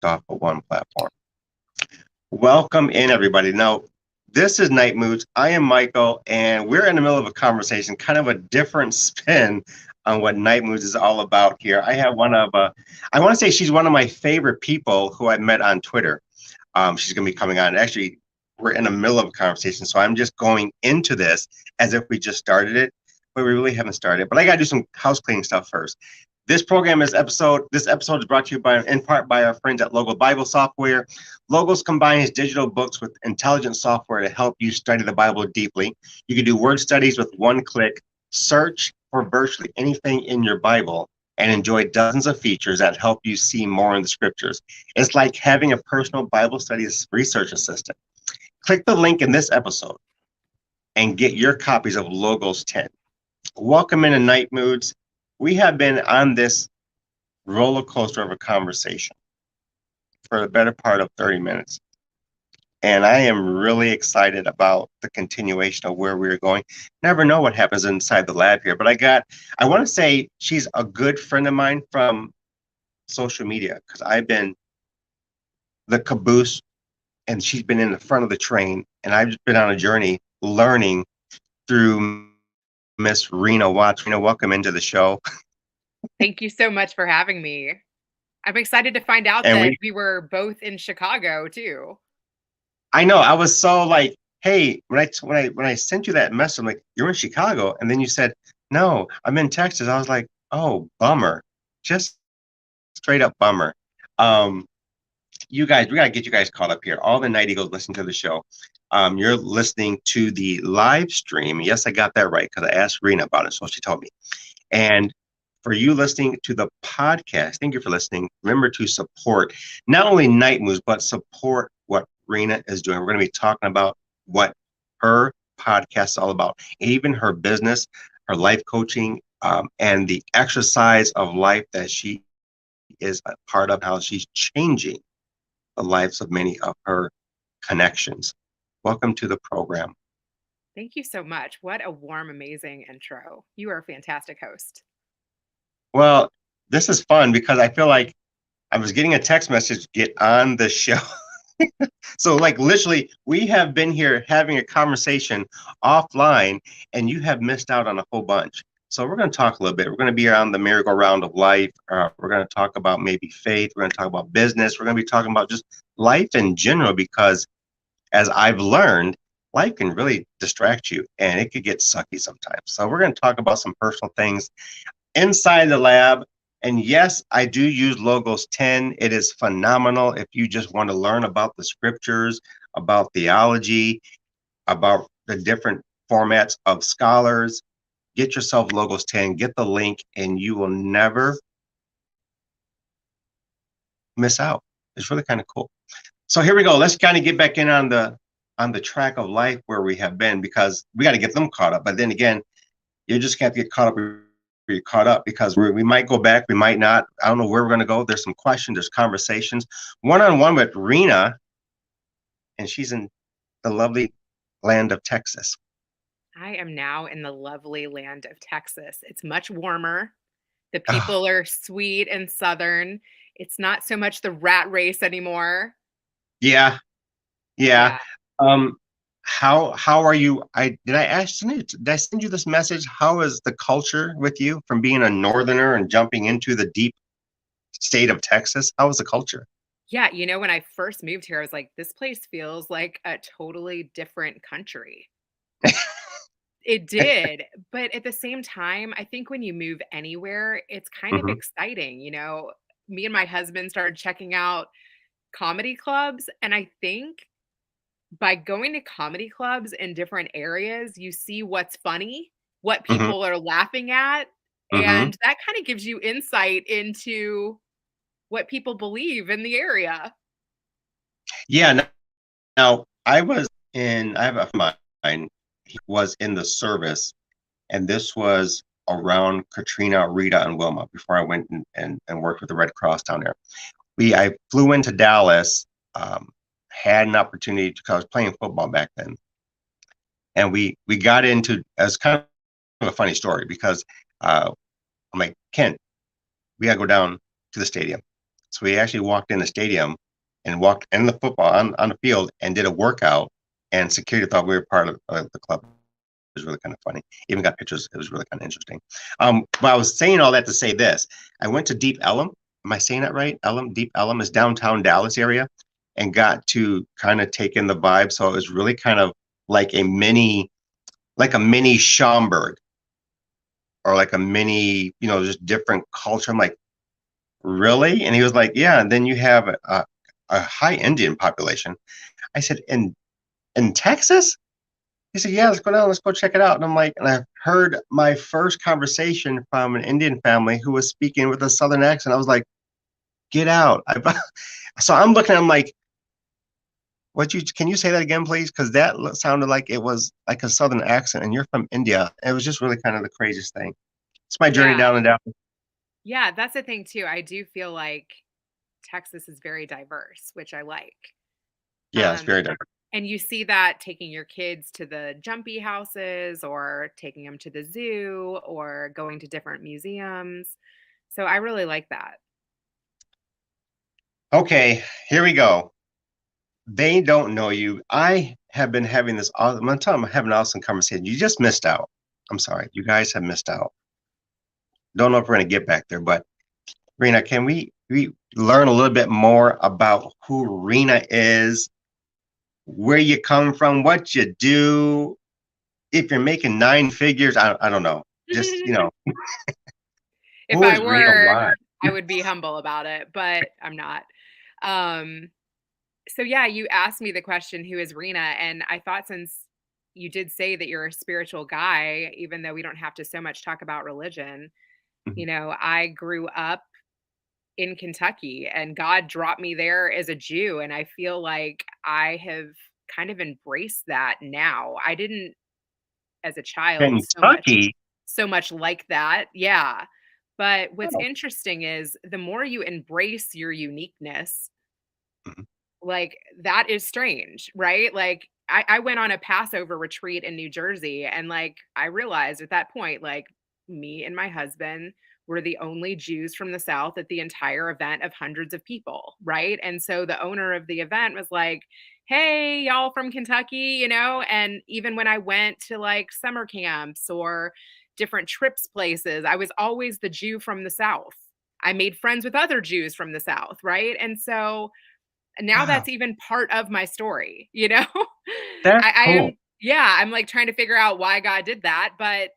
off of one platform. Welcome in, everybody. Now, this is Night Moods. I am Michael, and we're in the middle of a conversation, kind of a different spin on what Night Moods is all about here. I have I want to say she's one of my favorite people who I met on Twitter. She's going to be coming on. Actually, we're in the middle of a conversation, so I'm just going into this as if we just started it, but we really haven't started. But I got to do some house cleaning stuff first. This episode is brought to you in part by our friends at Logo Bible Software. Logos combines digital books with intelligent software to help you study the Bible deeply. You can do word studies with one click, search for virtually anything in your Bible, and enjoy dozens of features that help you see more in the scriptures. It's like having a personal Bible studies research assistant. Click the link in this episode and get your copies of Logos 10. Welcome into Night Moods. We have been on this roller coaster of a conversation for the better part of 30 minutes. And I am really excited about the continuation of where we're going. Never know what happens inside the lab here, but I want to say she's a good friend of mine from social media because I've been the caboose and she's been in the front of the train. And I've just been on a journey learning through Miss Reena Watts. Reena, welcome into the show. Thank you so much for having me. I'm excited to find out And that we were both in Chicago too. I know I was so like, hey, when I sent you that message, I'm like, you're in Chicago, and then you said, no, I'm in Texas. I was like, oh, bummer, just straight up bummer. Um, you guys, we gotta get you guys caught up here. All the Night Eagles listen to the show. You're listening to the live stream. Yes, I got that right because I asked Reena about it, so she told me. And for you listening to the podcast, thank you for listening. Remember to support not only Night Moves, but support what Reena is doing. We're going to be talking about what her podcast is all about, even her business, her life coaching, and the exercise of life that she is a part of, how she's changing the lives of many of her connections. Welcome to the program. Thank you so much. What a warm, amazing intro. You are a fantastic host. Well, this is fun because I feel like I was getting a text message, get on the show. So like literally we have been here having a conversation offline and you have missed out on a whole bunch. So we're going to talk a little bit. We're going to be around the merry-go-round of life. We're going to talk about maybe faith. We're going to talk about business. We're going to be talking about just life in general because as I've learned, life can really distract you and it could get sucky sometimes. So we're going to talk about some personal things inside the lab. And yes, I do use Logos 10. It is phenomenal if you just want to learn about the scriptures, about theology, about the different formats of scholars. Get yourself Logos 10, get the link, and you will never miss out. It's really kind of cool. So here we go. Let's kind of get back in on the track of life where we have been because we got to get them caught up. But then again, you just can't get caught up. Be caught up because we might go back, we might not. I don't know where we're going to go. There's some questions, there's conversations, one-on-one with Reena, and she's in the lovely land of Texas. I am now in the lovely land of Texas. It's much warmer. The Oh, people are sweet and southern. It's not so much the rat race anymore. yeah, yeah. Yeah. Um, how are you? Did I send you this message? How is the culture with you from being a northerner and jumping into the deep state of Texas? How is the culture? Yeah, when I first moved here, I was like, this place feels like a totally different country. It did, but at the same time, I think when you move anywhere, it's kind of Hmm. exciting, Me and my husband started checking out comedy clubs, and I think by going to comedy clubs in different areas, you see what's funny, what Hmm. people are laughing at, Hmm. and that kind of gives you insight into what people believe in the area. Yeah. Now I have a friend of mine, he was in the service, and this was around Katrina, Rita, and Wilma before I went and worked with the Red Cross down there. I flew into Dallas, had an opportunity because I was playing football back then. And we got into, it's kind of a funny story because I'm like, Ken, we gotta go down to the stadium. So we actually walked in the stadium and walked in the football on the field and did a workout. And security thought we were part of the club. It was really kind of funny. Even got pictures. It was really kind of interesting. But I was saying all that to say this. I went to Deep Ellum. Am I saying that right? Deep Ellum is downtown Dallas area, and got to kind of take in the vibe. So it was really kind of like like a mini Schaumburg, or like a mini, just different culture. I'm like, really? And he was like, yeah. And then you have a high Indian population. I said, in Texas? He said, yeah, let's go down, let's go check it out. And I'm like, and I heard my first conversation from an Indian family who was speaking with a Southern accent. I was like, get out. So I'm looking at him like, can you say that again, please? Because that sounded like it was like a Southern accent and you're from India. It was just really kind of the craziest thing. It's my journey Yeah. down and down. Yeah, that's the thing too. I do feel like Texas is very diverse, which I like. Yeah, it's Um, very different. and you see that taking your kids to the jumpy houses or taking them to the zoo or going to different museums. So I really like that. Okay, here we go. They don't know you. I have been having this. I'm gonna tell them I'm having an awesome conversation. You just missed out. I'm sorry. You guys have missed out. Don't know if we're gonna get back there, but Reena, can we learn a little bit more about who Reena is, where you come from, what you do, if you're making nine figures? I don't know. Just If who I is Reena? were, Why? I would be humble about it, but I'm not. Um, so yeah, you asked me the question, who is Rena? And I thought since you did say that you're a spiritual guy, even though we don't have to so much talk about religion, Mhm. I grew up in Kentucky and God dropped me there as a Jew. And I feel like I have kind of embraced that now. I didn't as a child Kentucky. so much like that. Yeah. But what's Oh. interesting is the more you embrace your uniqueness, Mhm. like, that is strange, right? Like, I went on a Passover retreat in New Jersey, and, like, I realized at that point, like, me and my husband were the only Jews from the South at the entire event of hundreds of people, right? And so the owner of the event was like, "Hey, y'all from Kentucky," and even when I went to, like, summer camps or different trips places, I was always the Jew from the South. I made friends with other Jews from the South, right? And so now Wow, that's even part of my story. that's I cool. am yeah, I'm, like, trying to figure out why God did that, but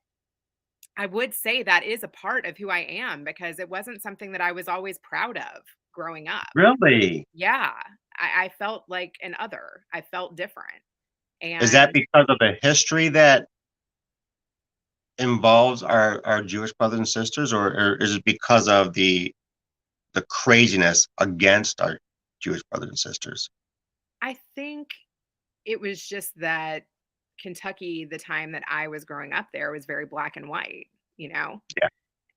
I would say that is a part of who I am because it wasn't something that I was always proud of growing up. Really? Yeah, I felt like an other. I felt different, Is that and because of the history that involves our Jewish brothers and sisters, or is it because of the craziness against our Jewish brothers and sisters? I think it was just that Kentucky, the time that I was growing up there, was very black and white, you know? Yeah.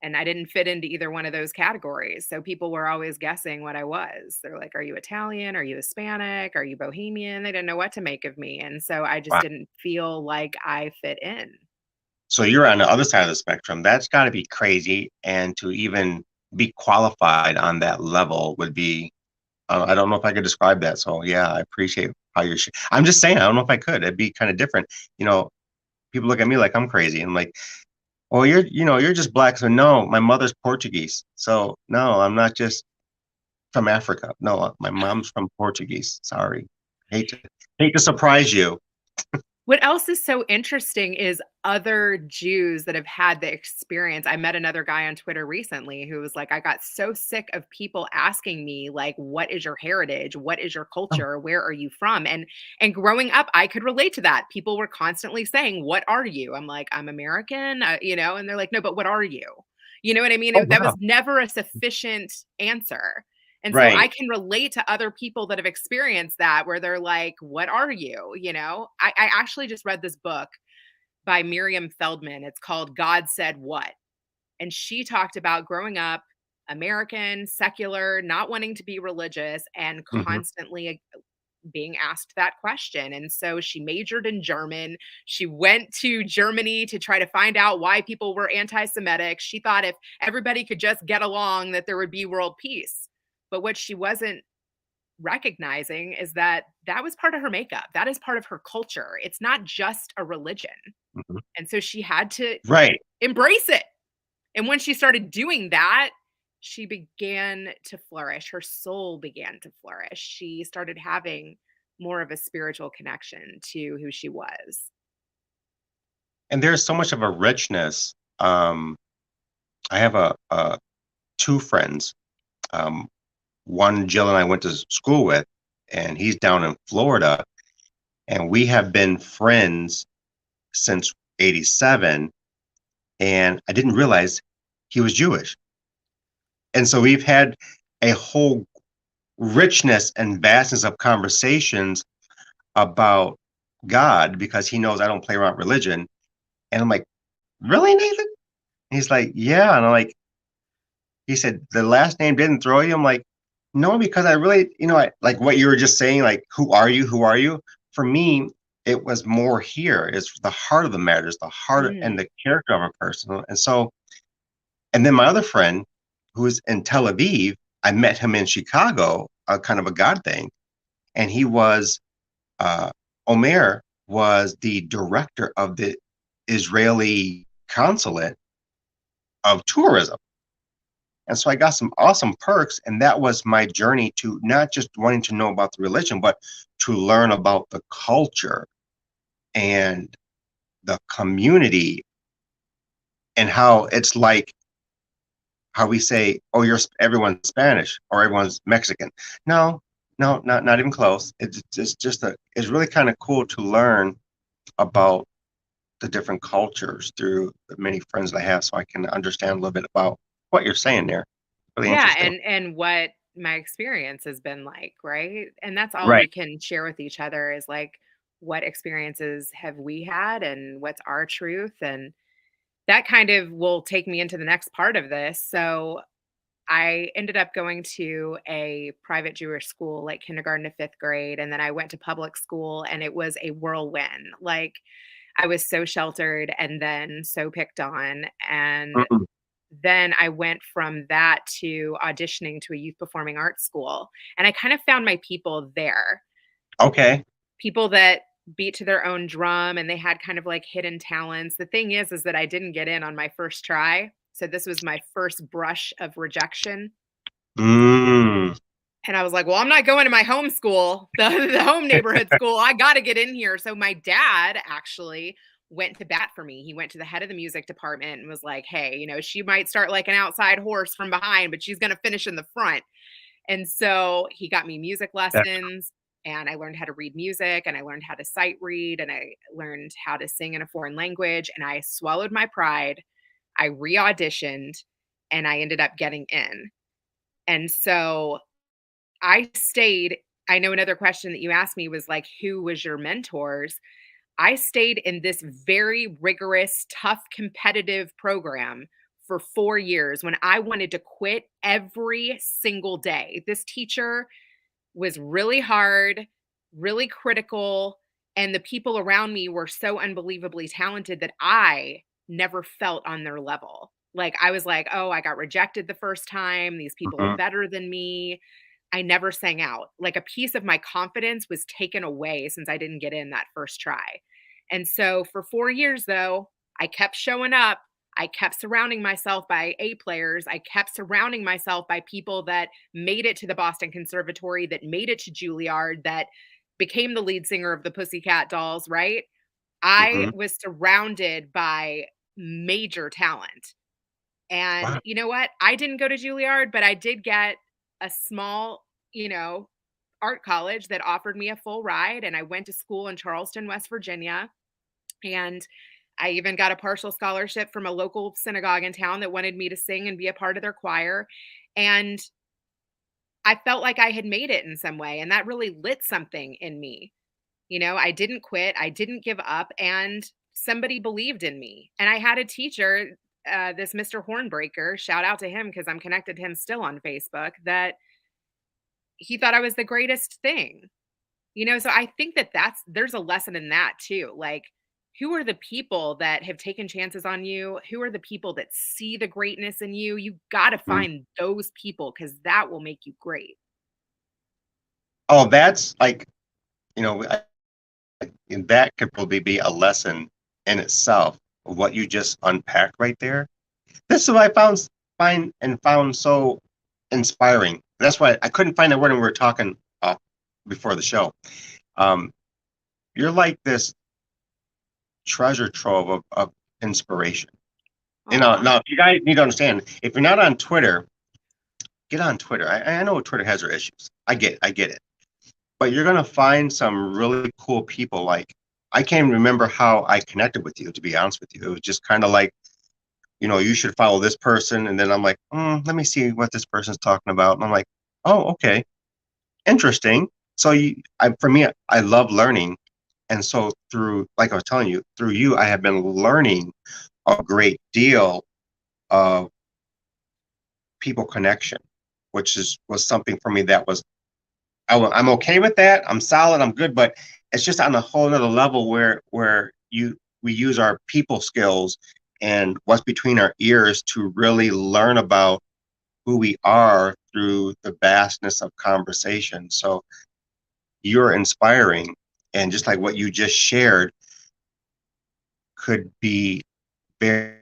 And I didn't fit into either one of those categories. So people were always guessing what I was. They're like, "Are you Italian? Are you Hispanic? Are you Bohemian?" They didn't know what to make of me. And so I just Wow. didn't feel like I fit in. So you're on the other side of the spectrum. That's got to be crazy, and to even be qualified on that level would be. I don't know if I could describe that. So yeah, I appreciate how you're. I'm just saying, I don't know if I could. It'd be kind of different. You know, people look at me like I'm crazy, and I'm like, well, you're just black. So no, my mother's Portuguese. So no, I'm not just from Africa. No, my mom's from Portuguese. Sorry. Hate to surprise you. What else is so interesting is other Jews that have had the experience. I met another guy on Twitter recently who was like, I got so sick of people asking me, like, what is your heritage? What is your Oh, culture? Where are you from? And growing up, I could relate to that. People were constantly saying, "What are you?" I'm like, "I'm American," and they're like, "No, but what are you?" You know what I mean? oh That wow. was never a sufficient answer. And so I Right. can relate to other people that have experienced that where they're like, "What are you?" I actually just read this book by Miriam Feldman. It's called God Said What? And she talked about growing up American, secular, not wanting to be religious, and Hmm. constantly being asked that question. And so she majored in German. She went to Germany to try to find out why people were anti Semitic. She thought if everybody could just get along, that there would be world peace. But what she wasn't recognizing is that that was part of her makeup. That is part of her culture. It's not just a religion. Mhm. And so she had to Right. embrace it. And when she started doing that, she began to flourish. Her soul began to flourish. She started having more of a spiritual connection to who she was. And there's so much of a richness. I have two friends. Um, One Jill and I went to school with, and he's down in Florida, and we have been friends since '87. And I didn't realize he was Jewish. And so we've had a whole richness and vastness of conversations about God because he knows I don't play around with religion. And I'm like, really, Nathan? And he's like, yeah. And I'm like, he said, the last name didn't throw you? I'm like, no, because I really, like what you were just saying, like, who are you? Who are you? For me, it was more here. It's the heart of the matter, is the heart and Mm. the character of a person. And so, and then my other friend who's in Tel Aviv, I met him in Chicago, a kind of a God thing. And he was, uh, Omer was the director of the Israeli consulate of tourism. And so I got some awesome perks. And that was my journey to not just wanting to know about the religion, but to learn about the culture and the community and how it's like how we say, oh, everyone's Spanish or everyone's Mexican. No, no, not even close. It's really kind of cool to learn about the different cultures through the many friends that I have so I can understand a little bit about what you're saying there. Really Yeah, interesting. and what my experience has been like, right? And that's all Right. we can share with each other is like what experiences have we had and what's our truth, and that kind of will take me into the next part of this. So I ended up going to a private Jewish school, like kindergarten to 5th grade, and then I went to public school and it was a whirlwind. Like I was so sheltered and then so picked on, and Mm-mm. then I went from that to auditioning to a youth performing arts school, and I kind of found my people there. Okay. People that beat to their own drum and they had kind of like hidden talents. The thing is that I didn't get in on my first try. So this was my first brush of rejection. Mm. And I was like, well, I'm not going to my home school, the home neighborhood school. I got to get in here. So my dad actually went to bat for me. He went to the head of the music department and was like, hey, she might start like an outside horse from behind, but she's going to finish in the front. And so he got me music That, lessons, and I learned how to read music, and I learned how to sight read, and I learned how to sing in a foreign language, and I swallowed my pride. I re-auditioned and I ended up getting in. And so I stayed. I know another question that you asked me was like, who was your mentors? I stayed in this very rigorous, tough, competitive program for 4 years when I wanted to quit every single day. This teacher was really hard, really critical, and the people around me were so unbelievably talented that I never felt on their level. Like I was like, "Oh, I got rejected the first time. These people are mhm. better than me." I never sang out. Like a piece of my confidence was taken away since I didn't get in that first try. And so for 4 years though, I kept showing up. I kept surrounding myself by A players. I kept surrounding myself by people that made it to the Boston Conservatory, that made it to Juilliard, that became the lead singer of the Pussycat Dolls, right? I Mhm. was surrounded by major talent. And Wow. you know what? I didn't go to Juilliard, but I did get a small, art college that offered me a full ride. And I went to school in Charleston, West Virginia. And I even got a partial scholarship from a local synagogue in town that wanted me to sing and be a part of their choir. And I felt like I had made it in some way. And that really lit something in me. I didn't quit, I didn't give up, and somebody believed in me. And I had a teacher, this Mr. Hornbreaker, shout out to him because I'm connected to him still on Facebook, that he thought I was the greatest thing. So I think that there's a lesson in that too. Like Who are the people that have taken chances on you? Who are the people that see the greatness in you? You got to Mhm. find those people because that will make you great. Oh, that's like, you know, and that could probably be a lesson in itself of what you just unpacked right there. This is what I found so inspiring. That's why I couldn't find a word when we were talking before the show. Um, you're like this treasure trove of inspiration. Aw, Now you guys need to understand, if you're not on Twitter, get on Twitter. I know Twitter has their issues. I get it. But you're gonna find some really cool people. Like, I can't even remember how I connected with you, to be honest with you. It was just kind of like, you should follow this person, and then I'm like, let me see what this person's talking about. And I'm like, oh, okay, interesting. So for me, I love learning, and so through, like I was telling you, through you, I have been learning a great deal of people connection, which was something for me that was I'm okay with that. I'm solid. I'm good, but it's just on a whole nother level where we use our people skills and what's between our ears to really learn about who we are through the vastness of conversation. So you're inspiring, and just like what you just shared could be very,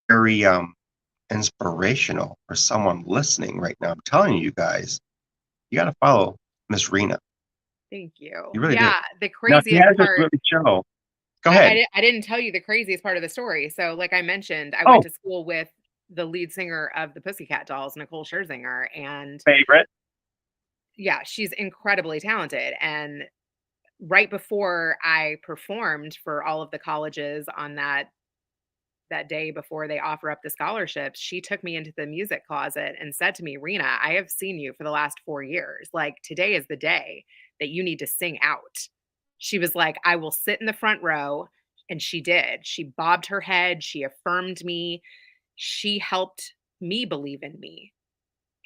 very inspirational for someone listening right now. I'm telling you guys, you got to follow Miss Rena. thank you. You really do. Yeah, the Now she craziest has this part really show. Go I ahead. I didn't tell you the craziest part of the story. So, like I mentioned, I went Oh, to school with the lead singer of the Pussycat Dolls, Nicole Scherzinger, and favorite. yeah, she's incredibly talented. And right before I performed for all of the colleges on that day before they offer up the scholarships, she took me into the music closet and said to me, "Rena, I have seen you for the last 4 years. Like today is the day that you need to sing out." She was like, "I will sit in the front row." And she did. She bobbed her head, she affirmed me, she helped me believe in me.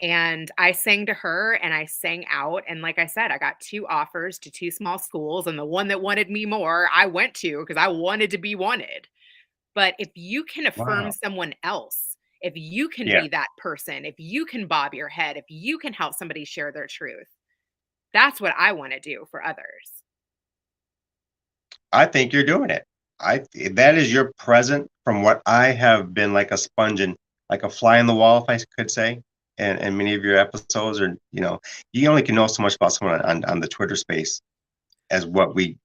And I sang to her and I sang out. And like I said, I got 2 offers to 2 small schools. And the one that wanted me more, I went to because I wanted to be wanted. But if you can affirm Wow. someone else, if you can Yeah, be that person, if you can bob your head, if you can help somebody share their truth, that's what I want to do for others. I think you're doing it. That is your present from what I have been like a sponge and like a fly in the wall, if I could say. And many of your episodes are, you only can know so much about someone on the Twitter space as what we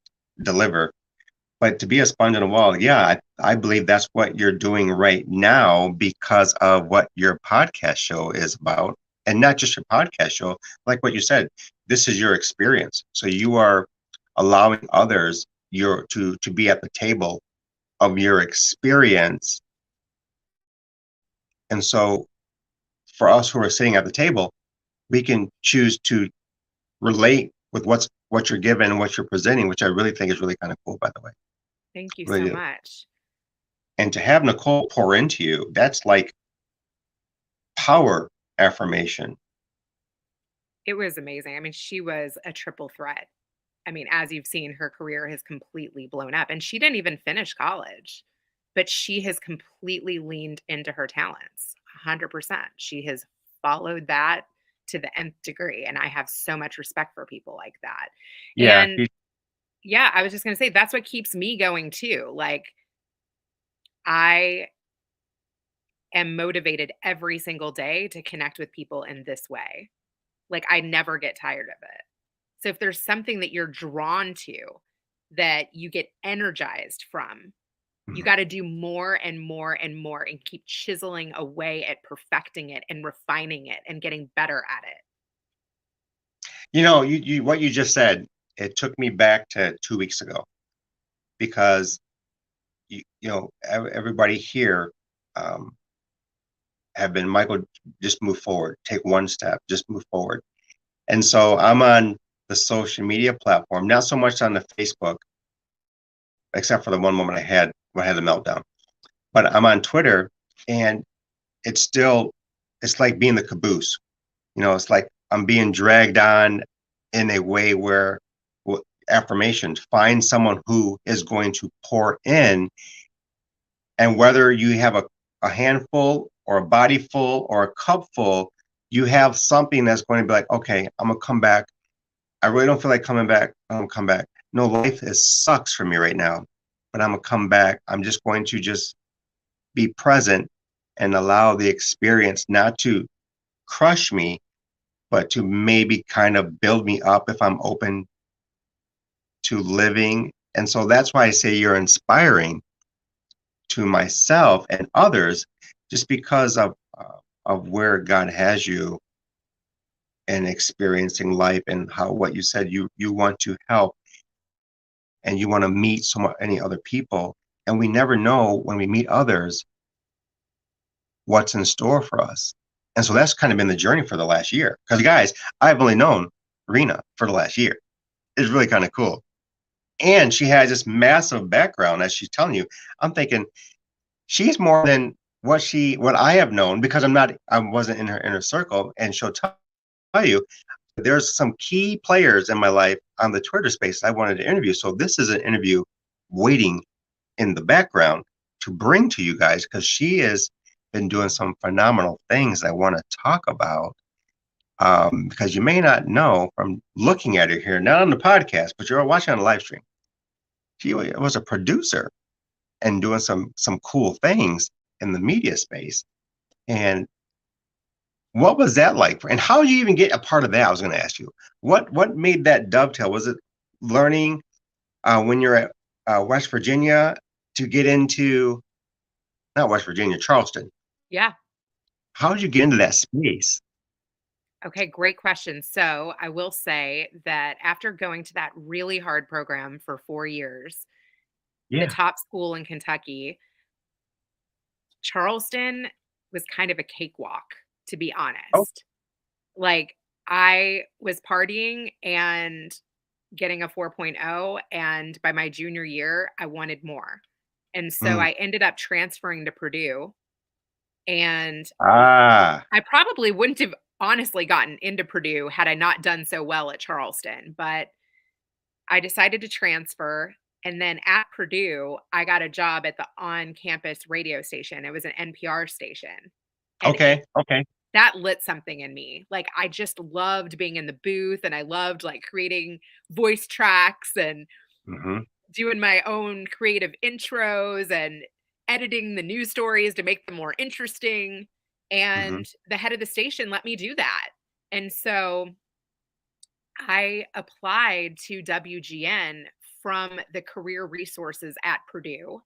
deliver. But to be a sponge on a wall, yeah, I believe that's what you're doing right now because of what your podcast show is about. And not just your podcast show, like what you said, this is your experience. So you are allowing others to be at the table of your experience. And so for us who are sitting at the table, we can choose to relate with what you're given and what you're presenting, which I really think is really kind of cool, by the way. Thank you so Really do. much. And to have Nicole pour into you, that's like power affirmation. It was amazing. I mean, she was a triple threat. I mean, as you've seen, her career has completely blown up, and she didn't even finish college, but she has completely leaned into her talents 100%. She has followed that to the nth degree, and I have so much respect for people like that. Yeah, And yeah, I was just going to say that's what keeps me going too. Like, I am motivated every single day to connect with people in this way. Like, I never get tired of it. So if there's something that you're drawn to that you get energized from, you got to do more and more and more and keep chiseling away at perfecting it and refining it and getting better at it. you what you just said, it took me back to 2 weeks ago because everybody here um, have been Michael, just move forward, take one step, just move forward. And so I'm on the social media platform, not so much on the Facebook, except for the one moment I had when I had the meltdown. But I'm on Twitter, and it's like being the caboose. It's like I'm being dragged on in a way where affirmations. Find someone who is going to pour in, and whether you have a handful or a body full or a cup full, you have something that's going to be like, okay, I'm gonna come back. I really don't feel like coming back. I'm gonna come back. No, life is sucks for me right now, but I'm gonna come back. I'm just going to just be present and allow the experience not to crush me, but to maybe kind of build me up if I'm open to living. And so that's why I say you're inspiring to myself and others, just because of where God has you and experiencing life, and how what you said, you want to help and you want to meet many other people, and we never know when we meet others what's in store for us. And so that's kind of been the journey for the last year. Because guys, I've only known Reena for the last year. It's really kind of cool. And she has this massive background, as she's telling you. I'm thinking she's more than what I have known, because I wasn't in her inner circle. And she'll tell you there's some key players in my life on the Twitter space I wanted to interview. So this is an interview waiting in the background to bring to you guys, because she has been doing some phenomenal things I want to talk about. Because you may not know from looking at her here, not on the podcast, but you're watching on the live stream. She was a producer and doing some cool things in the media space. And what was that like? And how did you even get a part of that? I was going to ask you. What made that dovetail? Was it learning when you're at West Virginia to get into, not West Virginia, Charleston? Yeah. How did you get into that space? Okay, great question. So I will say that after going to that really hard program for 4 years, the Yeah. top school in Kentucky, Charleston was kind of a cakewalk, to be Oh. honest. Like, I was partying and getting a 4.0, and by my junior year, I wanted more. And so Mm. I ended up transferring to Purdue, and Ah. I probably wouldn't have honestly gotten into Purdue had I not done so well at Charleston, but I decided to transfer. And then at Purdue, I got a job at the on campus radio station. It was an NPR station. And Okay. Okay. that lit something in me. Like, I just loved being in the booth, and I loved like creating voice tracks and Hmm. doing my own creative intros and editing the news stories to make them more interesting. Hmm. And the head of the station let me do that. And so I applied to WGN from the career resources at Purdue.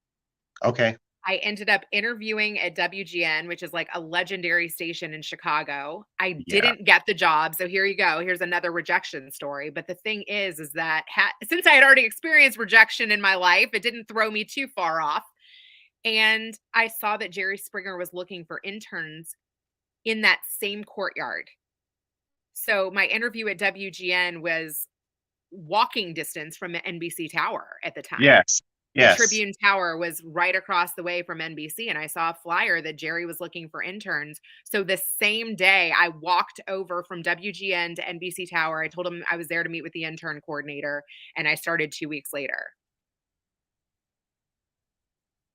Okay. I ended up interviewing at WGN, which is like a legendary station in Chicago. I Yeah. didn't get the job. So here you go. Here's another rejection story. But the thing is that since I had already experienced rejection in my life, it didn't throw me too far off. And I saw that Jerry Springer was looking for interns in that same courtyard. So my interview at WGN was walking distance from the NBC Tower at the time. Yes. The Yes. Tribune Tower was right across the way from NBC, and I saw a flyer that Jerry was looking for interns. So the same day, I walked over from WGN to NBC Tower. I told him I was there to meet with the intern coordinator, and I started 2 weeks later.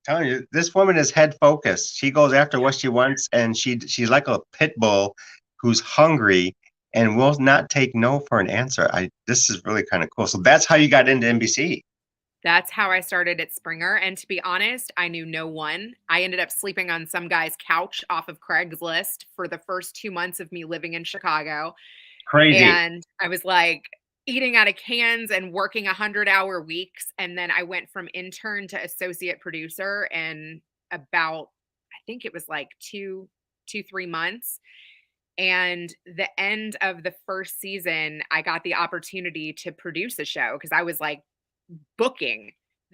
Telling you, this woman is head focused. She goes after Yeah. what she wants, and she's like a pit bull who's hungry and will not take no for an answer. This is really kind of cool. So that's how you got into NBC. That's how I started at Springer, and to be honest, I knew no one. I ended up sleeping on some guy's couch off of Craigslist for the first 2 months of me living in Chicago. Crazy. And I was like eating out of cans and working 100-hour weeks. And then I went from intern to associate producer in about, I think it was like 3 months. And the end of the first season, I got the opportunity to produce a show because I was like booking.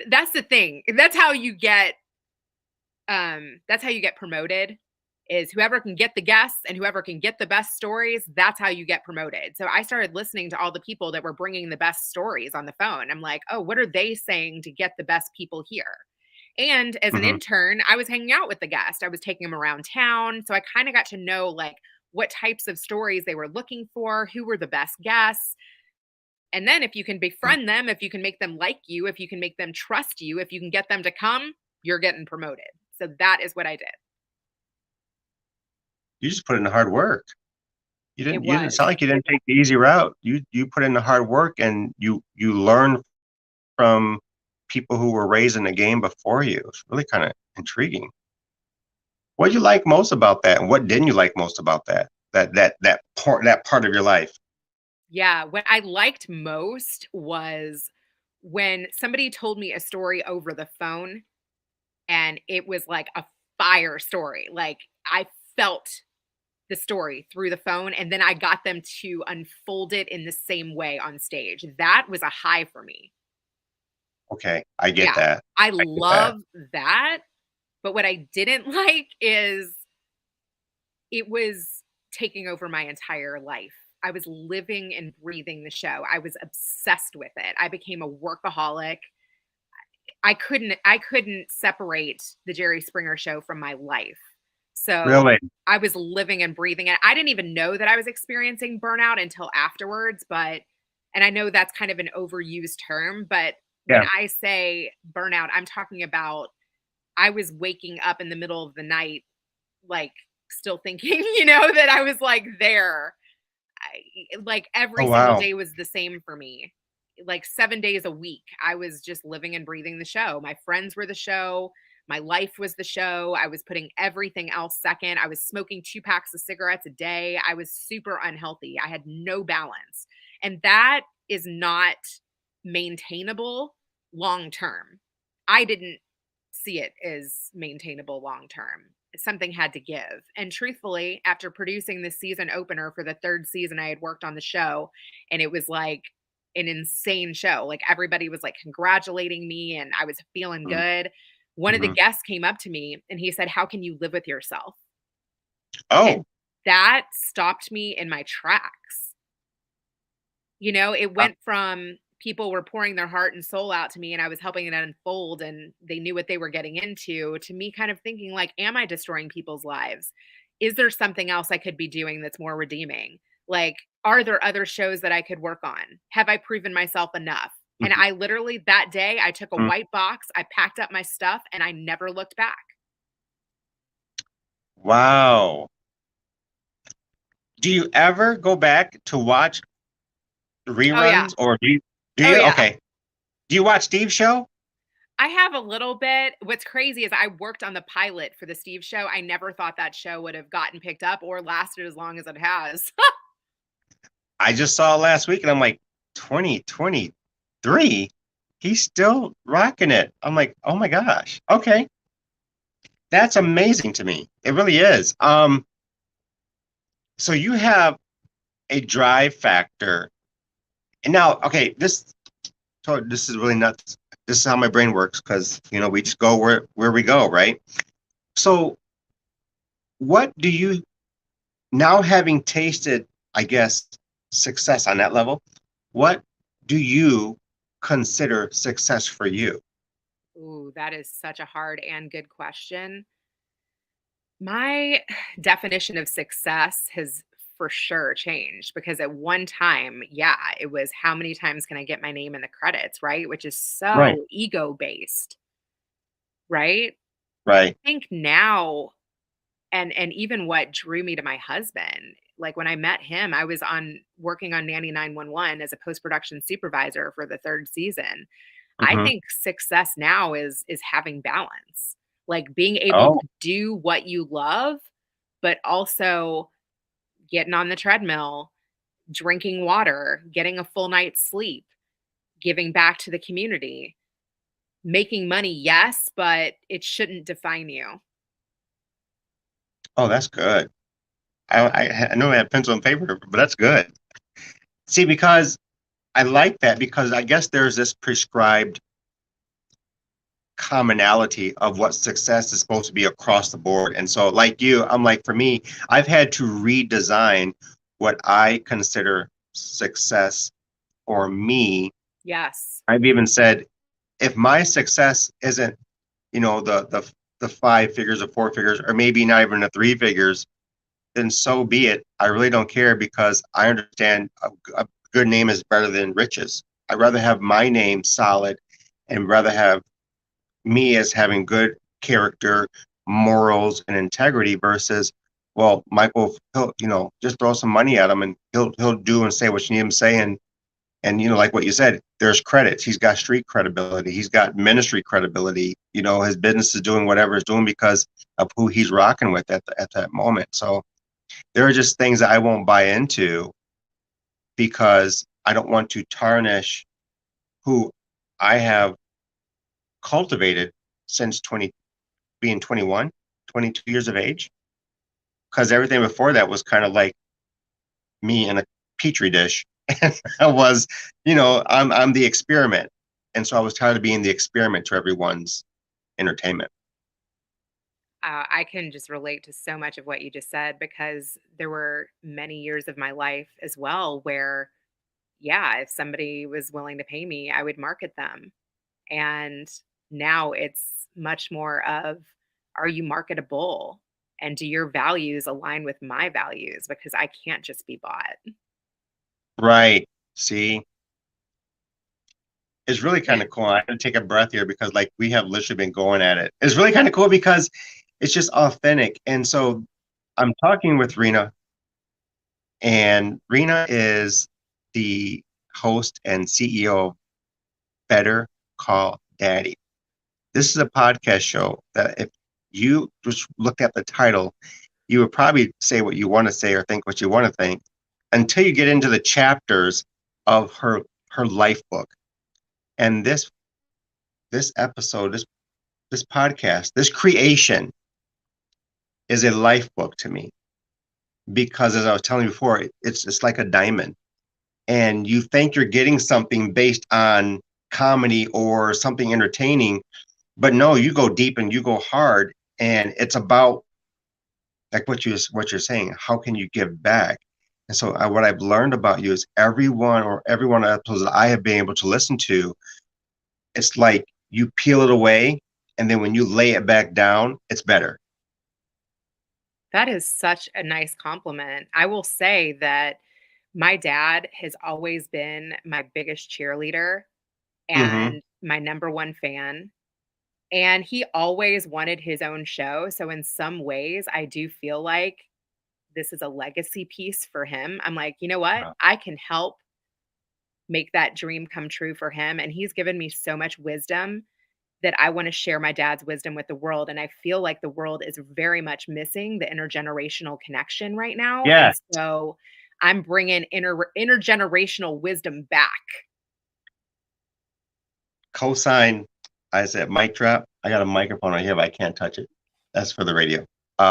That's the thing. That's how you get promoted, is whoever can get the guests and whoever can get the best stories, that's how you get promoted. So I started listening to all the people that were bringing the best stories on the phone. I'm like, oh, what are they saying to get the best people here? And as an Hmm. intern, I was hanging out with the guest. I was taking them around town. So I kind of got to know like what types of stories they were looking for, who were the best guests. And then if you can befriend them, if you can make them like you, if you can make them trust you, if you can get them to come, you're getting promoted. So that is what I did. You just put in the hard work. It You didn't was. sound like you didn't take the easy route. You put in the hard work, and you learn from people who were raised in the game before you. It's really kind of intriguing. What did you like most about that, and what didn't you like most about that? That part of your life. Yeah, what I liked most was when somebody told me a story over the phone and it was like a fire story. Like I felt the story through the phone and then I got them to unfold it in the same way on stage. That was a high for me. Okay, I get Yeah, that. I I get that. love that. But what I didn't like is it was taking over my entire life. I was living and breathing the show. I was obsessed with it. I became a workaholic. I couldn't separate the Jerry Springer show from my life. So Really? I was living and breathing it. I didn't even know that I was experiencing burnout until afterwards, but and I know that's kind of an overused term, but when Yeah. I say burnout, I'm talking about I was waking up in the middle of the night like still thinking, that I was like there. Like Oh every single wow. day was the same for me. Like 7 days a week, I was just living and breathing the show. My friends were the show. My life was the show. I was putting everything else second. I was smoking 2 packs of cigarettes a day. I was super unhealthy. I had no balance. And that is not maintainable long term. I didn't see it as maintainable long term. Something had to give. And truthfully, after producing the season opener for the 3rd season, I had worked on the show, and it was like an insane show. Like everybody was like congratulating me, and I was feeling good. One of the Mm-hmm. guests came up to me and he said, "How can you live with yourself?" Oh. And that stopped me in my tracks. It uh, went from people were pouring their heart and soul out to me and I was helping it unfold and they knew what they were getting into to me kind of thinking like, am I destroying people's lives? Is there something else I could be doing that's more redeeming? Like, are there other shows that I could work on? Have I proven myself enough? And mhm, I literally that day I took a mhm. white box, I packed up my stuff and I never looked back. Wow. Do you ever go back to watch Oh yeah. reruns, or do Oh you? yeah. Okay. Do you watch Steve's show? I have a little bit. What's crazy is I worked on the pilot for the Steve show. I never thought that show would have gotten picked up or lasted as long as it has. I just saw it last week, and I'm like, 2023. He's still rocking it. I'm like, oh my gosh. Okay, that's amazing to me. It really is. So you have a drive factor, and now, okay, this is really nuts. This is how my brain works because we just go where we go, right? So, what do you now having tasted, I guess, success on that level? What do you consider success for you? Ooh, that is such a hard and good question. My definition of success has for sure changed because at one time, yeah, it was how many times can I get my name in the credits, right? Which is Right, so ego based, right? I right. think now and even what drew me to my husband, like when I met him, I was on working on Nanny 911 as a post-production supervisor for the 3rd season. I Hmm. think success now is having balance. Like being able Oh, to do what you love, but also getting on the treadmill, drinking water, getting a full night's sleep, giving back to the community, making money, yes, but it shouldn't define you. oh, that's good. I know I have pencil and paper, but that's good. See, because I like that because I guess there's this prescribed commonality of what success is supposed to be across the board. And so, like you, I'm like, for me, I've had to redesign what I consider success for me. Yes. I've even said, if my success isn't, the 5 figures or 4 figures, or maybe not even the 3 figures, then so be it. I really don't care because I understand good name is better than riches. I'd rather have my name solid and rather have me as having good character, morals, and integrity versus, well, Michael, just throw some money at him and he'll do and say what you need him to say. And like what you said, there's credits. He's got street credibility. He's got ministry credibility. His business is doing whatever it's doing because of who he's rocking with at that moment. So there are just things that I won't buy into because I don't want to tarnish who I have cultivated since being 21, 22 years of age. Because everything before that was kind of like me in a petri dish. And I was, I'm the experiment. And so I was tired of being the experiment to everyone's entertainment. I can just relate to so much of what you just said because there were many years of my life as well where, yeah, if somebody was willing to pay me, I would market them. And now it's much more of, are you marketable? And do your values align with my values? Because I can't just be bought. Right. See, it's really kind of cool. I had to take a breath here because like we have literally been going at it. It's really kind of cool because it's just authentic. And so I'm talking with Reena, and Reena is the host and CEO of Better Call Daddy. This is a podcast show that if you just looked at the title, you would probably say what you want to say or think what you want to think until you get into the chapters of her life book. And this episode, this podcast, this creation is a life book to me because as I was telling you before, it's like a diamond. And you think you're getting something based on comedy or something entertaining, but no, you go deep and you go hard, and it's about like what you're saying. How can you give back? And so what I've learned about you is every one of the episodes that I have been able to listen to, it's like you peel it away, and then when you lay it back down, it's better. That is such a nice compliment. I will say that my dad has always been my biggest cheerleader Mm-hmm. and my number one fan. And he always wanted his own show. So, in some ways, I do feel like this is a legacy piece for him. I'm like, you know what? I can help make that dream come true for him. And he's given me so much wisdom that I want to share my dad's wisdom with the world. And I feel like the world is very much missing the intergenerational connection right now. Yeah. And so I'm bringing intergenerational wisdom back. Cosign. I said mic drop. I got a microphone right here, but I can't touch it. That's for the radio.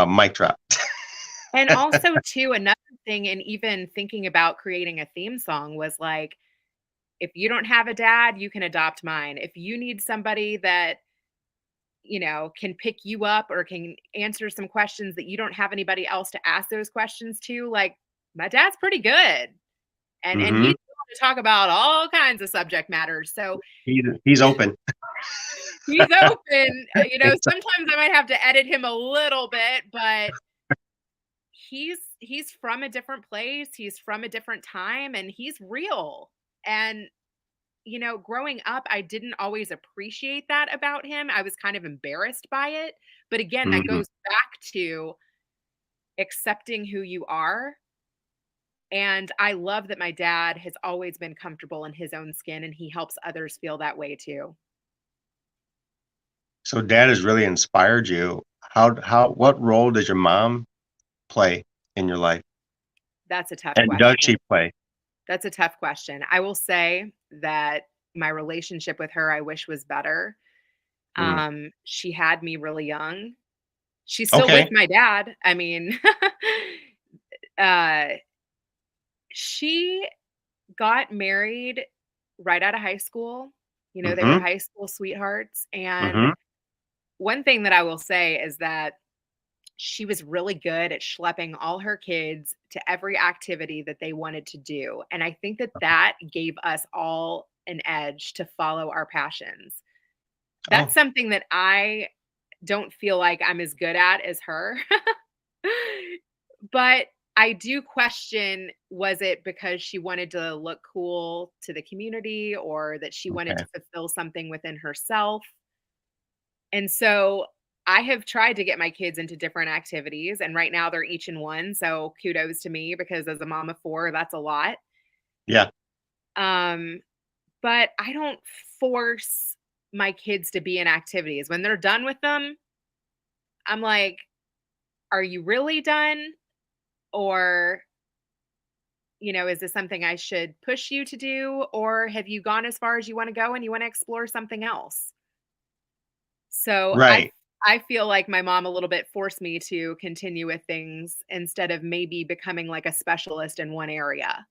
Mic drop. And also, too, another thing, and even thinking about creating a theme song was like, if you don't have a dad, you can adopt mine. If you need somebody that, can pick you up or can answer some questions that you don't have anybody else to ask those questions to, like my dad's pretty good. And Mm-hmm. he's willing to talk about all kinds of subject matters. So He's open. he's open. Sometimes I might have to edit him a little bit, but he's from a different place. He's from a different time and he's real. And growing up, I didn't always appreciate that about him. I was kind of embarrassed by it. But again, that Mm-hmm. goes back to accepting who you are. And I love that my dad has always been comfortable in his own skin and he helps others feel that way too. So dad has really inspired you. What role does your mom play in your life? That's a tough And does she question. play? That's a tough question. I will say that my relationship with her, I wish was better. Mm. She had me really young. She's still with Okay. my dad. I mean, uh, she got married right out of high school. They were Mm-hmm. high school sweethearts. And Mm-hmm. one thing that I will say is that she was really good at schlepping all her kids to every activity that they wanted to do. And I think that that gave us all an edge to follow our passions. That's Oh, something that I don't feel like I'm as good at as her. But I do question, was it because she wanted to look cool to the community or that she wanted Okay. to fulfill something within herself? And so I have tried to get my kids into different activities, and right now they're each in one. So kudos to me because as a mom of four, that's a lot. Yeah. Um, but I don't force my kids to be in activities. When they're done with them, I'm like, are you really done? Or, is this something I should push you to do? Or have you gone as far as you want to go and you want to explore something else? So Right. I feel like my mom a little bit forced me to continue with things instead of maybe becoming like a specialist in one area.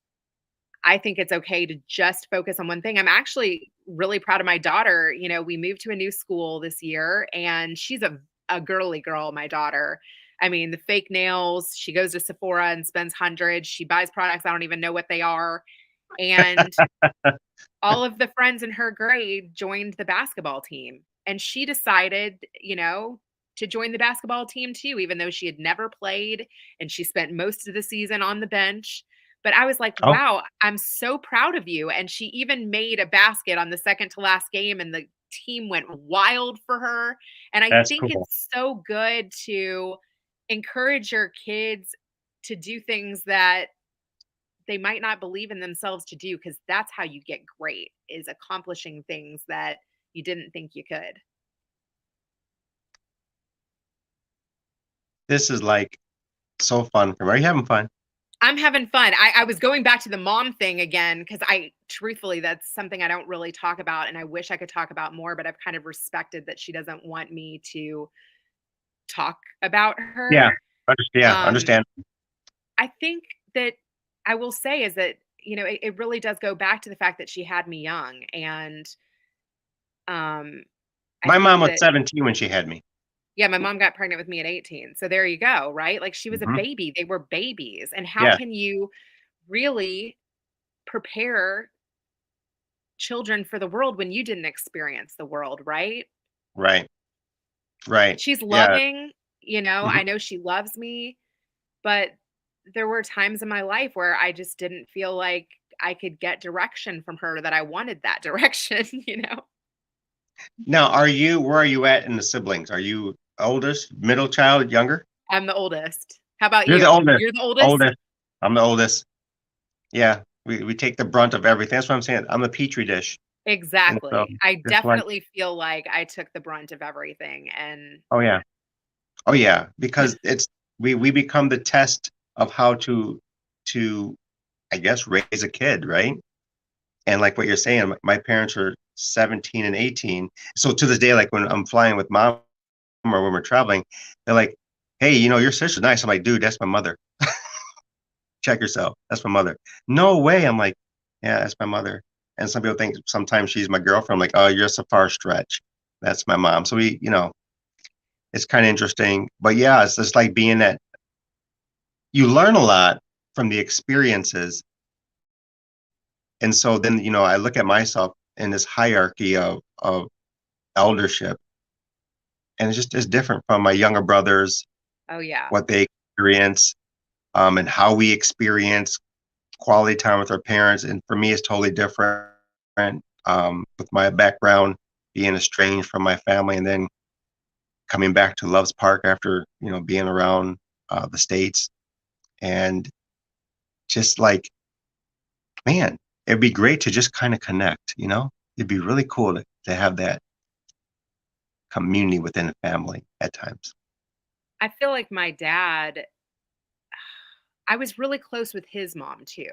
I think it's okay to just focus on one thing. I'm actually really proud of my daughter. We moved to a new school this year and she's a girly girl, my daughter. I mean, the fake nails, she goes to Sephora and spends hundreds. She buys products I don't even know what they are. And all of the friends in her grade joined the basketball team. And she decided, to join the basketball team too, even though she had never played and she spent most of the season on the bench. But I was like, Oh, wow, I'm so proud of you. And she even made a basket on the second to last game, and the team went wild for her. And I that's think cool. it's so good to encourage your kids to do things that they might not believe in themselves to do, because that's how you get great, is accomplishing things that you didn't think you could. This is like so fun. Are you having fun? I'm having fun. I was going back to the mom thing again because I truthfully, that's something I don't really talk about and I wish I could talk about more, but I've kind of respected that she doesn't want me to talk about Yeah. her. Yeah. Um, Understand. I think that I will say is that, it really does go back to the fact that she had me young. And um, I My mom think was that, 17 when she had me. yeah, my mom got pregnant with me at 18. So there you go, right? Like she was a Hmm. baby. They were babies. And how Yeah. can you really prepare children for the world when you didn't experience the world, right? Right. Right. She's Yeah. loving, Mhm. I know she loves me, but there were times in my life where I just didn't feel like I could get direction from her that I wanted that direction. Now, where are you at in the siblings? Are you oldest, middle child, younger? I'm the oldest. How about You're the you? oldest. You're the oldest? Oldest. I'm the oldest. Yeah. We take the brunt of everything. That's what I'm saying. I'm a petri dish. And so Exactly. I just like, definitely feel like I took the brunt of everything, and oh yeah. Oh yeah. Because we become the test of how to I guess raise a kid, right? And like what you're saying, my parents are 17 and 18. So to this day, like when I'm flying with mom or when we're traveling, they're like, "Hey, your sister's nice." I'm like, "Dude, that's my mother. Check yourself. That's my mother." No way. I'm like, "Yeah, that's my mother." And some people think sometimes she's my girlfriend. I'm like, "Oh, you're a far stretch. That's my mom." So it's kind of interesting. But yeah, it's just like being that you learn a lot from the experiences. And so then, I look at myself in this hierarchy of eldership, and it's different from my younger brothers, oh yeah. what they experience, and how we experience quality time with our parents. And for me, it's totally different. With my background being estranged from my family, and then coming back to Loves Park after being around the states, and just like, man, it'd be great to just kind of connect. It'd be really cool to have that community within a family at times. I feel like my dad, I was really close with his mom too.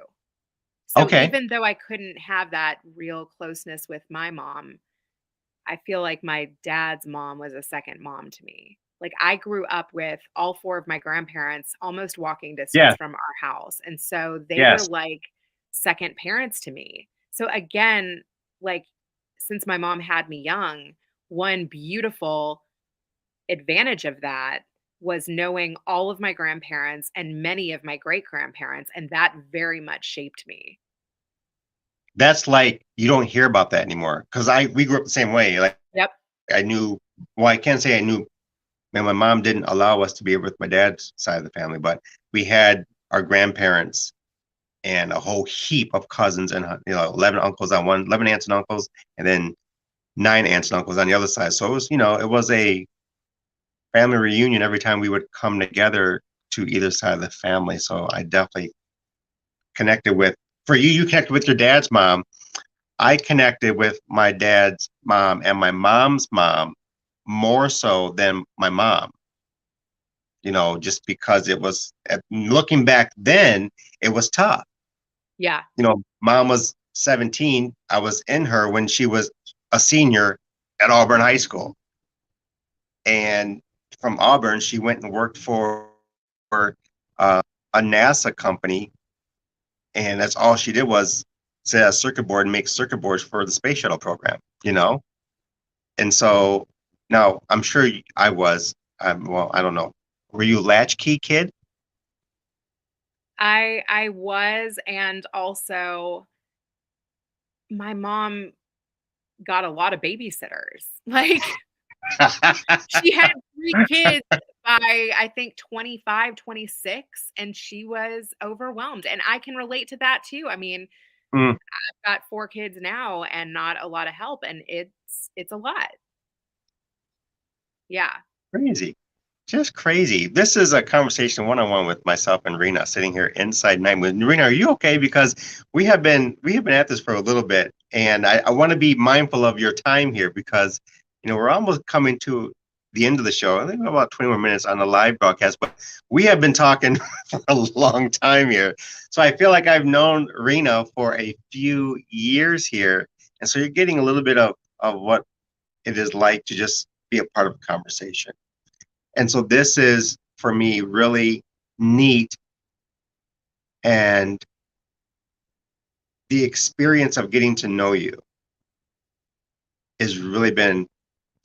So Okay. even though I couldn't have that real closeness with my mom, I feel like my dad's mom was a second mom to me. Like I grew up with all four of my grandparents almost walking distance Yeah. from our house. And so they were Yes. like second parents to me. So again, like since my mom had me young, one beautiful advantage of that was knowing all of my grandparents and many of my great grandparents. And that very much shaped me. That's like you don't hear about that anymore because I we grew up the same way. Like Yep. I knew, well, I can't say I knew. Man, my mom didn't allow us to be with my dad's side of the family, but we had our grandparents and a whole heap of cousins and 11 uncles on 11 aunts and uncles, and then 9 aunts and uncles on the other side. So it was, it was a family reunion every time we would come together to either side of the family. So I definitely connected with, for you connected with your dad's mom. I connected with my dad's mom and my mom's mom more so than my mom, just because it was, looking back then, it was tough. Yeah. Mom was 17. I was in her when she was a senior at Auburn High School. And from Auburn, she went and worked for a NASA company. And that's all she did was sit at a circuit board and make circuit boards for the space shuttle program, And so now I'm sure I was, well, I don't know. Were you a latchkey kid? I was, and also my mom got a lot of babysitters. Like, she had 3 kids by, I think, 25, 26, and she was overwhelmed, and I can relate to that too. I mean, Mm, I've got 4 kids now and not a lot of help, and it's a lot. Yeah. crazy. Just crazy. This is a conversation one-on-one with myself and Reena sitting here inside Night Moves. Reena, are you okay? Because we have been at this for a little bit, and I want to be mindful of your time here because we're almost coming to the end of the show. I think we're about 20 more minutes on the live broadcast, but we have been talking for a long time here. So I feel like I've known Reena for a few years here, and so you're getting a little bit of what it is like to just be a part of a conversation. And so this is, for me, really neat. And the experience of getting to know you has really been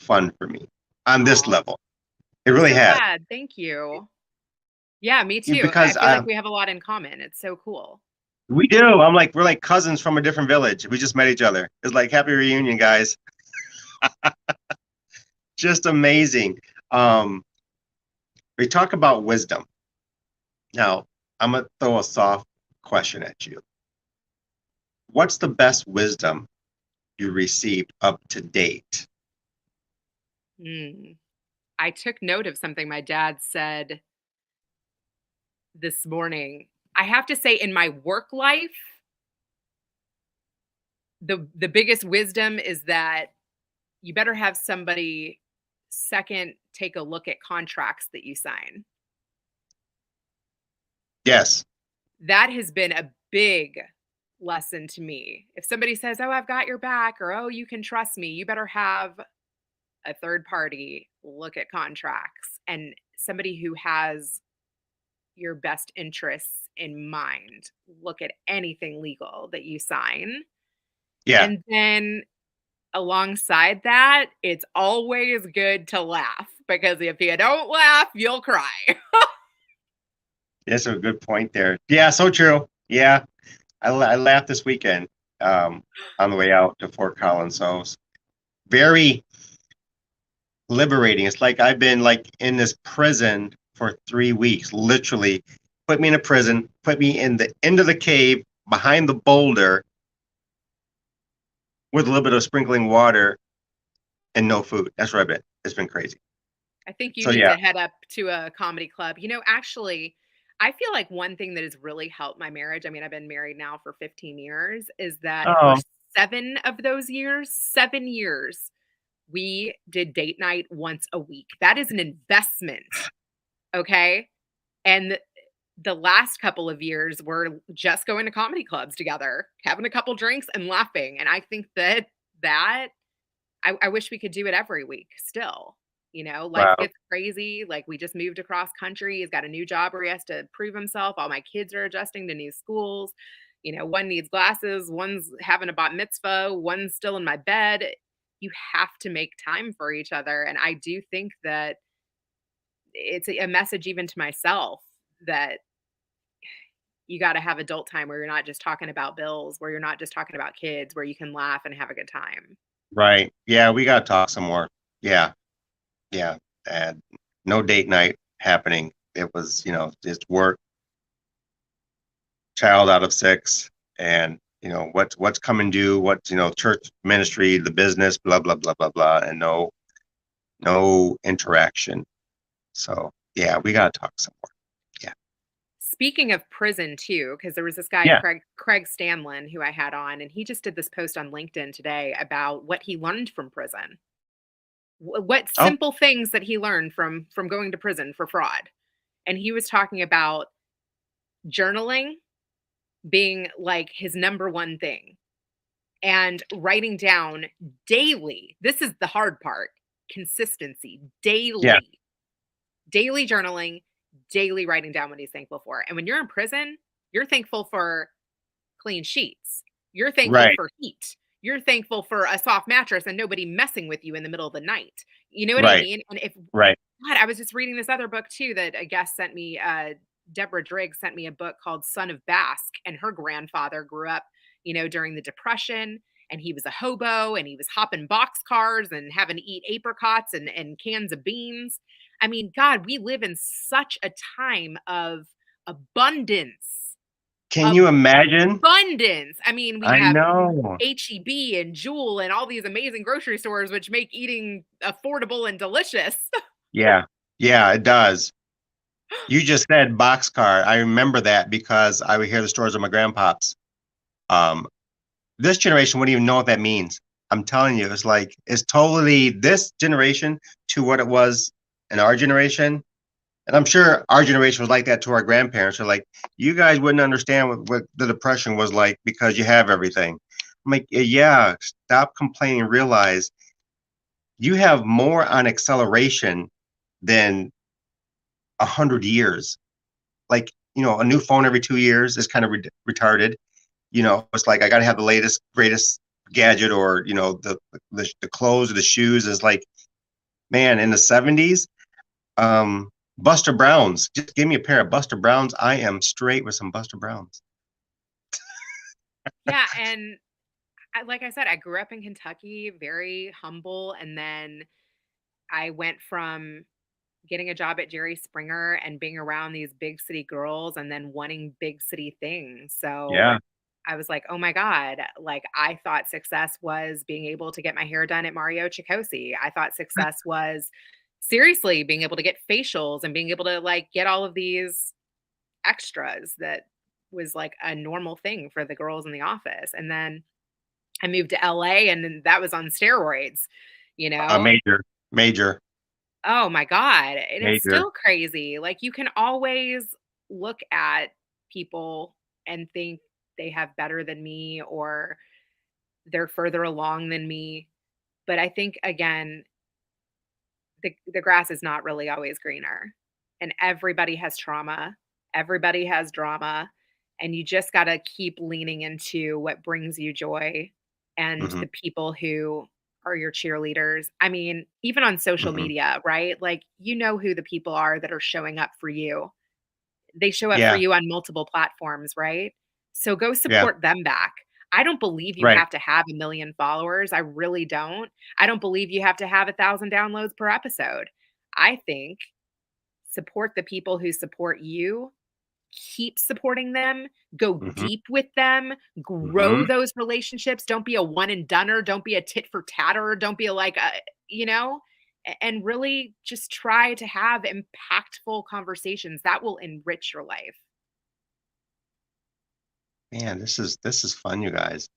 fun for me on this Aw, level. It I'm really so has. glad. Thank you. Yeah, me too. I Because feel like we have a lot in common. It's so cool. we do. We're like cousins from a different village. We just met each other. It's like happy reunion, guys. Just amazing. Um, we talk about wisdom. Now, I'm going to throw a soft question at you. What's the best wisdom you received up to date? Mm. I took note of something my dad said this morning. I have to say, in my work life, the biggest wisdom is that you better have somebody second take a look at contracts that you sign. Yes. That has been a big lesson to me. If somebody says, "Oh, I've got your back," or "Oh, you can trust me," you better have a third party look at contracts, and somebody who has your best interests in mind look at anything legal that you sign. Yeah. And then alongside that, it's always good to laugh, because if you don't laugh, you'll cry. That's a good point there. Yeah, so true. Yeah, I laughed this weekend on the way out to Fort Collins. So it was very liberating. It's like I've been like in this prison for 3 weeks. Literally, put me in a prison, put me in the end of the cave behind the boulder with a little bit of sprinkling water and no food. That's where I've been. It's been crazy. I think you So need yeah. to head up to a comedy club. Actually, I feel like one thing that has really helped my marriage, I mean, I've been married now for 15 years, is that for Oh, 7 of those years, 7 years, we did date night once a week. That is an investment, okay? And the last couple of years, we're just going to comedy clubs together, having a couple drinks and laughing. And I think that I wish we could do it every week still. Life wow. gets crazy. Like, we just moved across country. He's got a new job where he has to prove himself. All my kids are adjusting to new schools. One needs glasses, one's having a bat mitzvah, one's still in my bed. You have to make time for each other. And I do think that it's a message even to myself that you got to have adult time where you're not just talking about bills, where you're not just talking about kids, where you can laugh and have a good time. Right. Yeah, we gotta talk some more. Yeah, yeah. And no date night happening. It was, just work. child out of six, and what's coming due, what's church ministry, the business, blah blah blah blah blah, and no interaction. So yeah, we gotta talk some more. Yeah, Speaking of prison too, because there was this guy, yeah. Craig Stanlin, who I had on, and he just did this post on LinkedIn today about what he learned from prison. What Oh, simple things that he learned from going to prison for fraud. And he was talking about journaling being like his number one thing, and writing down daily. This is the hard part. Consistency, yeah, daily journaling, daily writing down what he's thankful for. And when you're in prison, you're thankful for clean sheets. You're thankful right, for heat. You're thankful for a soft mattress and nobody messing with you in the middle of the night. You know what I right, mean? And if right. God, I was just reading this other book too that a guest sent me. Deborah Driggs sent me a book called Son of Basque, and her grandfather grew up, during the Depression, and he was a hobo, and he was hopping box cars and having to eat apricots and cans of beans. I mean, God, we live in such a time of abundance. Can you imagine? Abundance. I mean, we I have know. HEB and Jewel and all these amazing grocery stores, which make eating affordable and delicious. Yeah, yeah, it does. You just said boxcar. I remember that because I would hear the stories of my grandpops. Um, this generation wouldn't even know what that means. I'm telling you, it's totally this generation to what it was in our generation. And I'm sure our generation was like that to our grandparents. Are like, you guys wouldn't understand what the depression was like because you have everything. I'm like, yeah, stop complaining. Realize you have more on acceleration than 100 years. Like, a new phone every 2 years is kind of retarded. It's like I got to have the latest, greatest gadget, or the clothes or the shoes. Is like, man, in the '70s, Buster Browns. Just give me a pair of Buster Browns. I am straight with some Buster Browns. Yeah, and like I said, I grew up in Kentucky, very humble, and then I went from getting a job at Jerry Springer and being around these big city girls and then wanting big city things. So Yeah. I was like, "Oh my god, like I thought success was being able to get my hair done at Mario Cicosi. I thought success was seriously being able to get facials and being able to like get all of these extras that was like a normal thing for the girls in the office." And then I moved to LA and then that was on steroids, you know? Major, major, Oh my god, and it's major. still crazy. Like, you can always look at people and think they have better than me or they're further along than me, but I think, again, the grass is not really always greener, and everybody has trauma, everybody has drama, and you just gotta keep leaning into what brings you joy and Hmm. the people who are your cheerleaders. I mean, even on social Hmm. media, right? Like, you know who the people are that are showing up for you. They show up for Yeah, you on multiple platforms, right? So go yeah, support them back. I don't believe you right. have to have 1,000,000 followers. I really don't. I don't believe you have to have 1,000 downloads per episode. I think support the people who support you, keep supporting them, go Hmm. deep with them, Hmm. grow those relationships. Don't be a one and doneer. Don't be a tit for tatter. Don't be like a, you know, and really just try to have impactful conversations that will enrich your life. Man, this is fun, you guys.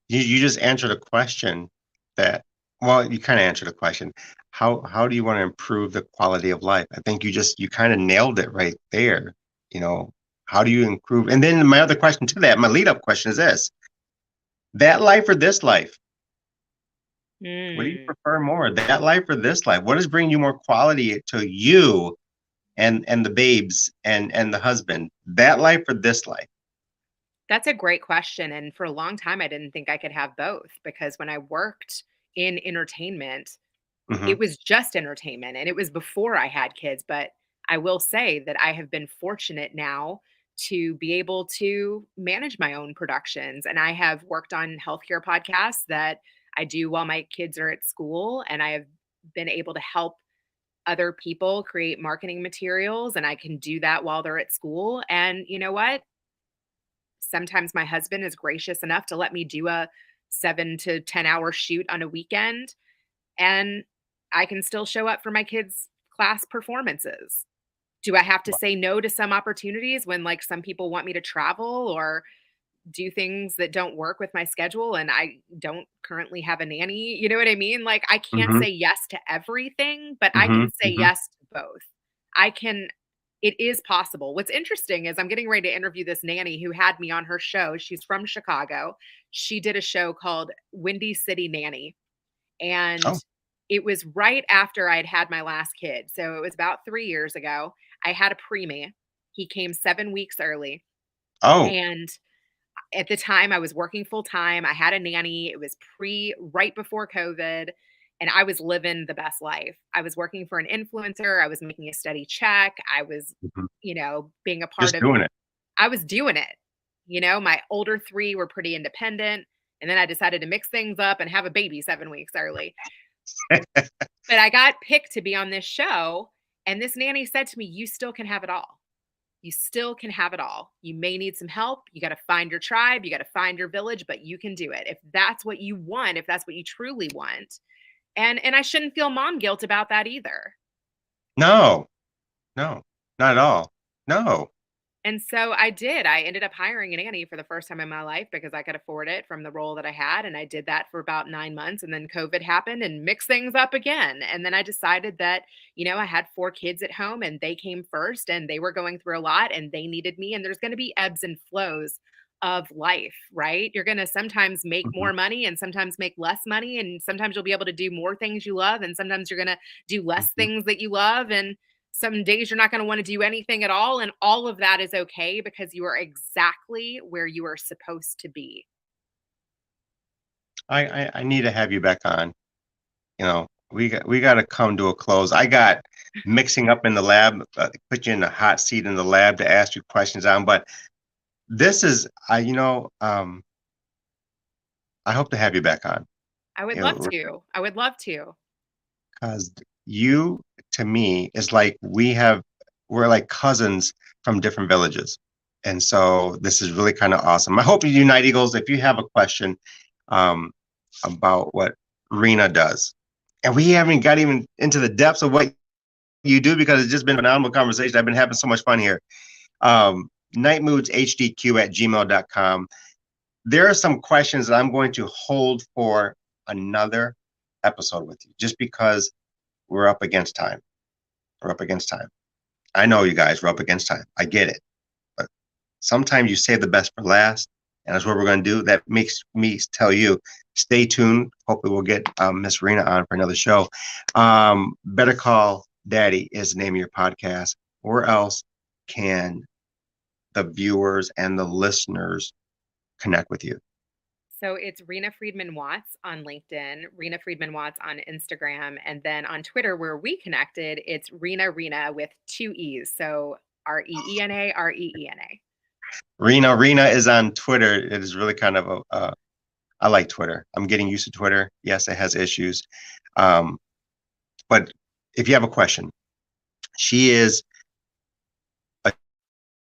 You just answered a question that, well, you kind of answered a question. How do you want to improve the quality of life? I think you kind of nailed it right there. You know, how do you improve? And then my other question to that, my lead up question is this: that life or this life? What do you Mm. prefer more, that life or this life? What is bringing you more quality to you and the babes and the husband? That life or this life? That's a great question. And for a long time, I didn't think I could have both because when I worked in entertainment, Hmm. it was just entertainment and it was before I had kids. But I will say that I have been fortunate now to be able to manage my own productions. And I have worked on healthcare podcasts that I do while my kids are at school. And I have been able to help other people create marketing materials. And I can do that while they're at school. And you know what? sometimes my husband is gracious enough to let me do a 7 to 10 hour shoot on a weekend, and I can still show up for my kids' class performances. Do I have to say no to some opportunities when, like, some people want me to travel or do things that don't work with my schedule and I don't currently have a nanny? You know what I mean? Like, I can't Mm-hmm. say yes to everything, but I Mm-hmm. can say Mm-hmm. yes to both. I can It is possible. What's interesting is I'm getting ready to interview this nanny who had me on her show. She's from Chicago. She did a show called Windy City Nanny, and Oh. it was right after I'd had my last kid. So it was about 3 years ago. I had a preemie. He came 7 weeks early, Oh. and at the time I was working full time. I had a nanny. It was pre right before COVID, and I was living the best life. I was working for an influencer. I was making a steady check. I was, Mhm. being a part Just of doing it. I was doing it. My older 3 were pretty independent, and then I decided to mix things up and have a baby 7 weeks early. But I got picked to be on this show, and this nanny said to me, "You still can have it all. You still can have it all. You may need some help. You got to find your tribe, you got to find your village, but you can do it. If that's what you want, if that's what you truly want." And I shouldn't feel mom guilt about that either. No, no, not at all. No. And so I did. I ended up hiring a nanny for the first time in my life because I could afford it from the role that I had. And I did that for about 9 months. And then COVID happened and mixed things up again. And then I decided that, I had 4 kids at home and they came first and they were going through a lot and they needed me. And there's going to be ebbs and flows of life, right? You're going to sometimes make Mhm, more money and sometimes make less money. And sometimes you'll be able to do more things you love. And sometimes you're going to do less mhm. things that you love. And some days you're not going to want to do anything at all. And all of that is okay because you are exactly where you are supposed to be. I need to have you back on. We got to come to a close. I got mixing up in the lab, put you in the hot seat in the lab to ask you questions on, but this is I hope to have you back on. I would You love know, to. I would love to. because you to me is like we're like cousins from different villages. And so this is really kind of awesome. I hope you Night Eagles, if you have a question um, about what Reena does, and we haven't got even into the depths of what you do because it's just been a phenomenal conversation. I've been having so much fun here. Nightmoodshdq@gmail.com. There are some questions that I'm going to hold for another episode with you just because we're up against time. We're up against time. I know you guys, we're up against time. I get it. But sometimes you save the best for last. And that's what we're going to do. That makes me tell you, stay tuned. Hopefully, we'll get Miss Reena on for another show. Better Call Daddy is the name of your podcast. Where else can the viewers and the listeners connect with you? So it's Rena Friedman Watts on LinkedIn, Rena Friedman Watts on Instagram, and then on Twitter, where we connected, it's Rena with 2 E's. So Reena, Reena. Reena is on Twitter. It is really kind of I like Twitter. I'm getting used to Twitter. Yes, it has issues. Um, but if you have a question, she is a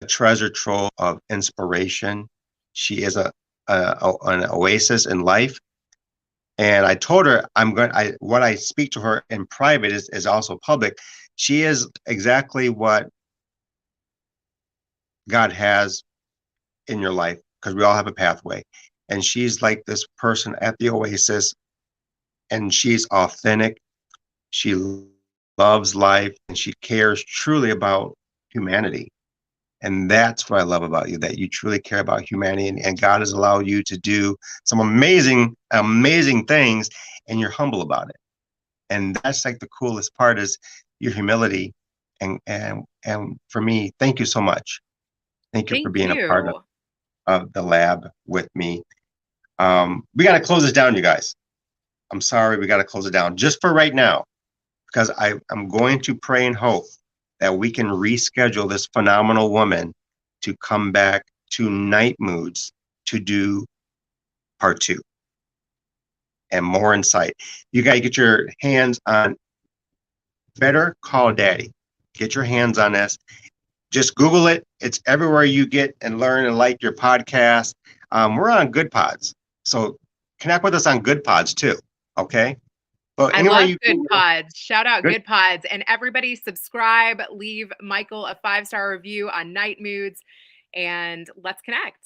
treasure trove of inspiration. She is an oasis in life. And I told her what I speak to her in private is also public. She is exactly what God has in your life because we all have a pathway. And she's like this person at the oasis, and she's authentic. She loves life and she cares truly about humanity. And that's what I love about you, that you truly care about humanity, and God has allowed you to do some amazing, amazing things, and you're humble about it. And that's like the coolest part is your humility. And for me, thank you so much. Thank you for Thank being a part you. of the lab with me. We got to close this down, you guys. I'm sorry, we got to close it down just for right now, because I'm going to pray and hope that we can reschedule this phenomenal woman to come back to Night Moods to do part 2 and more insight. You got to get your hands on Better Call Daddy. Get your hands on this. Just Google it. It's everywhere you get and learn and like your podcast. We're on Good Pods. So connect with us on Good Pods too. Okay. But I anywhere love you Good can, Pods. Shout out good. Good Pods. And everybody subscribe, leave Michael a 5-star review on Night Moods, and let's connect.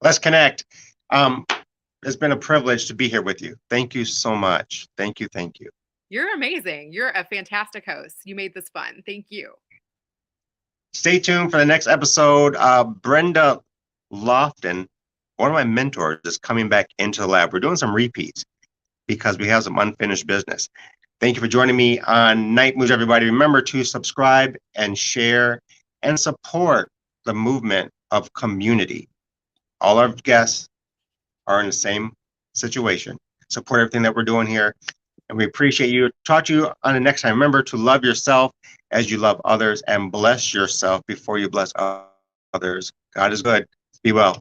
Let's connect. It's been a privilege to be here with you. Thank you so much. Thank you. Thank you. You're amazing. You're a fantastic host. You made this fun. Thank you. Stay tuned for the next episode. Brenda Lofton, one of my mentors, is coming back into the lab. We're doing some repeats because we have some unfinished business. Thank you for joining me on Night Moves, everybody. Remember to subscribe and share and support the movement of community. All our guests are in the same situation. Support everything that we're doing here. And we appreciate you. Talk to you on the next time. Remember to love yourself as you love others and bless yourself before you bless others. God is good. Be well.